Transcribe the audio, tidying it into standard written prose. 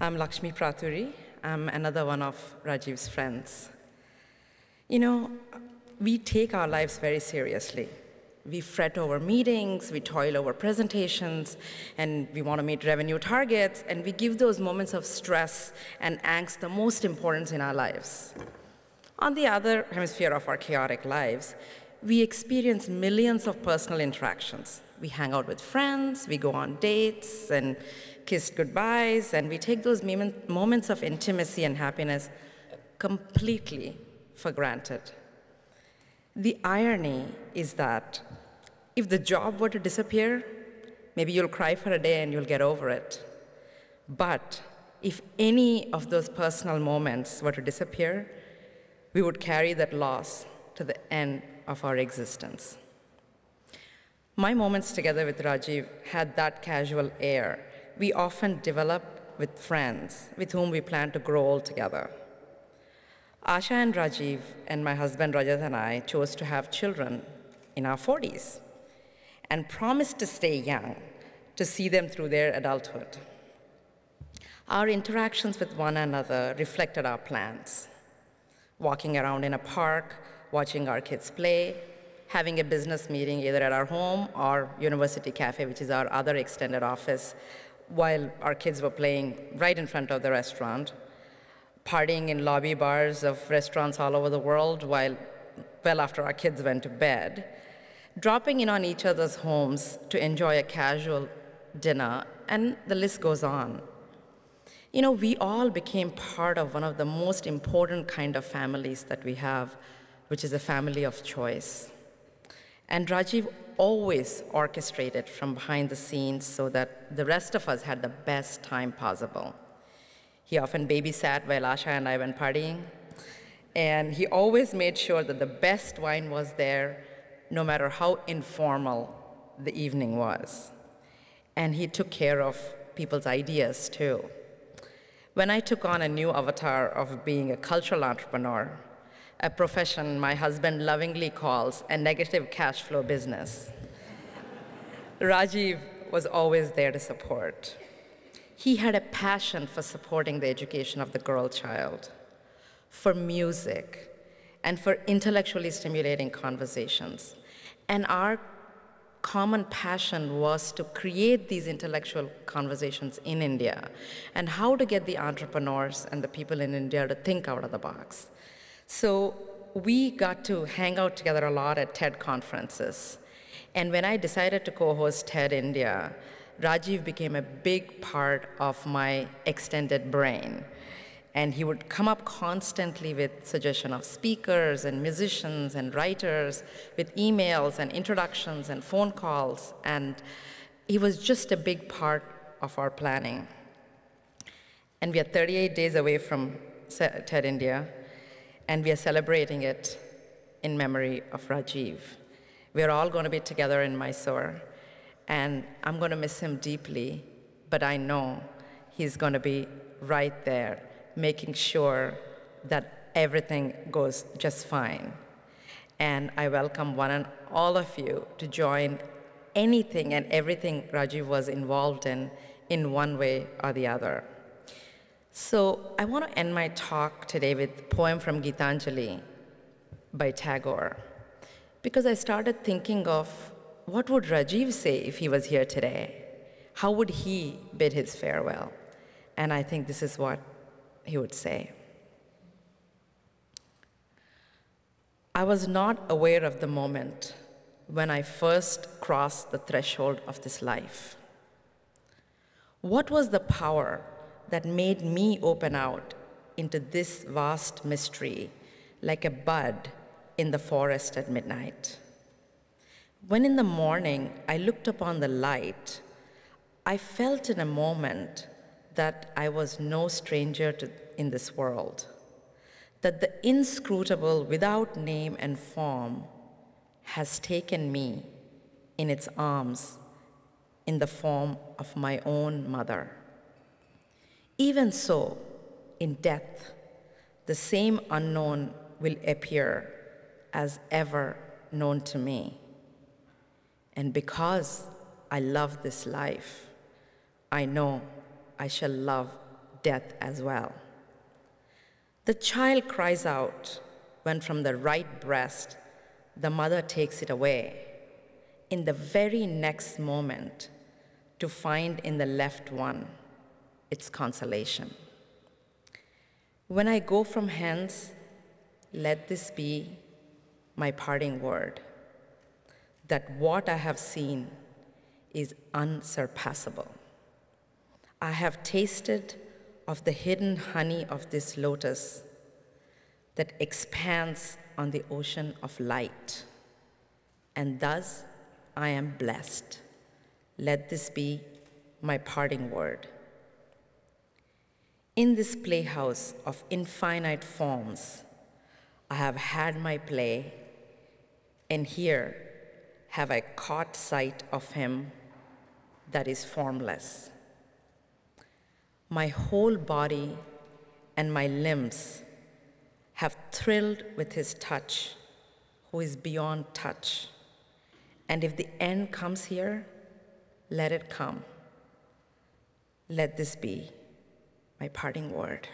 I'm Lakshmi Pratury. I'm another one of Rajiv's friends. You know, we take our lives very seriously. We fret over meetings, we toil over presentations, and we want to meet revenue targets, and we give those moments of stress and angst the most importance in our lives. On the other hemisphere of our chaotic lives, we experience millions of personal interactions. We hang out with friends, we go on dates and kiss goodbyes, and we take those moments of intimacy and happiness completely for granted. The irony is that if the job were to disappear, maybe you'll cry for a day and you'll get over it. But if any of those personal moments were to disappear, we would carry that loss to the end of our existence. My moments together with Rajiv had that casual air we often develop with friends with whom we plan to grow old together. Asha and Rajiv and my husband Rajat and I chose to have children in our 40s and promised to stay young to see them through their adulthood. Our interactions with one another reflected our plans. Walking around in a park, watching our kids play, having a business meeting either at our home or University Cafe, which is our other extended office, while our kids were playing right in front of the restaurant, partying in lobby bars of restaurants all over the world well after our kids went to bed, dropping in on each other's homes to enjoy a casual dinner, and the list goes on. You know, we all became part of one of the most important kind of families that we have, which is a family of choice. And Rajiv always orchestrated from behind the scenes so that the rest of us had the best time possible. He often babysat while Asha and I went partying, and he always made sure that the best wine was there, no matter how informal the evening was. And he took care of people's ideas, too. When I took on a new avatar of being a cultural entrepreneur, a profession my husband lovingly calls a negative cash flow business, Rajiv was always there to support. He had a passion for supporting the education of the girl child, for music, and for intellectually stimulating conversations. And our common passion was to create these intellectual conversations in India and how to get the entrepreneurs and the people in India to think out of the box. So we got to hang out together a lot at TED conferences. And when I decided to co-host TED India, Rajiv became a big part of my extended brain. And he would come up constantly with suggestion of speakers and musicians and writers, with emails and introductions and phone calls. And he was just a big part of our planning. And we are 38 days away from TED India, and we are celebrating it in memory of Rajiv. We're all going to be together in Mysore, and I'm going to miss him deeply, but I know he's going to be right there, making sure that everything goes just fine. And I welcome one and all of you to join anything and everything Rajiv was involved in one way or the other. So I want to end my talk today with a poem from Gitanjali by Tagore, because I started thinking of what would Rajiv say if he was here today? How would he bid his farewell? And I think this is what he would say. I was not aware of the moment when I first crossed the threshold of this life. What was the power that made me open out into this vast mystery like a bud in the forest at midnight? When in the morning I looked upon the light, I felt in a moment that I was no stranger in this world, that the inscrutable without name and form has taken me in its arms in the form of my own mother. Even so, in death, the same unknown will appear as ever known to me. And because I love this life, I know I shall love death as well. The child cries out when from the right breast the mother takes it away, in the very next moment to find in the left one its consolation. When I go from hence, let this be my parting word, that what I have seen is unsurpassable. I have tasted of the hidden honey of this lotus that expands on the ocean of light, and thus I am blessed. Let this be my parting word. In this playhouse of infinite forms, I have had my play, and here have I caught sight of him that is formless. My whole body and my limbs have thrilled with his touch, who is beyond touch. And if the end comes here, let it come. Let this be my parting word.